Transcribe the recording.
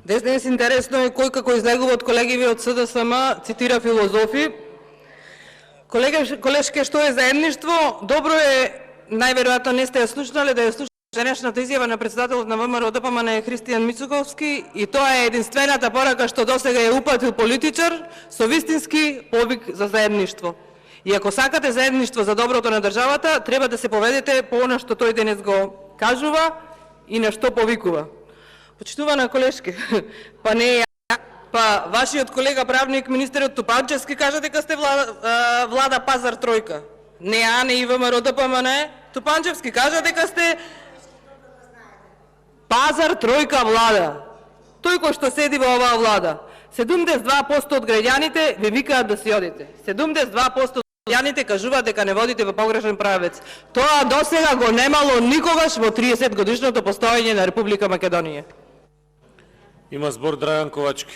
Денес интересно е кој како излегува од колегиви од СДСМ цитира филозофи. Колешке, што е заедништво? Добро е, најверојатно не сте ја слушнале, да ја слушате денешната изјава на председателот на ВМРО ДПМН Христијан Мицуковски, и тоа е единствената порака што досега ја упатил политичар со вистински повик за заедништво. И ако сакате заедништво за доброто на државата, треба да се поведете по она што тој денес го кажува и на што повикува. Почитувана колешке, па не па вашиот колега правник министерот Тупанчевски кажа дека сте влада пазар тројка. Не АНЕ и ВМРО ДПМН, Тупанчевски кажа дека сте пазар тројка влада. Тој кој што седи во оваа влада. 72% од граѓаните ви викаат да си одите. 72% од граѓаните кажуваат дека не водите во погрешен правец. Тоа досега го немало никогаш во 30 годишното постоење на Република Македонија. Има збор Драјан Ковачки.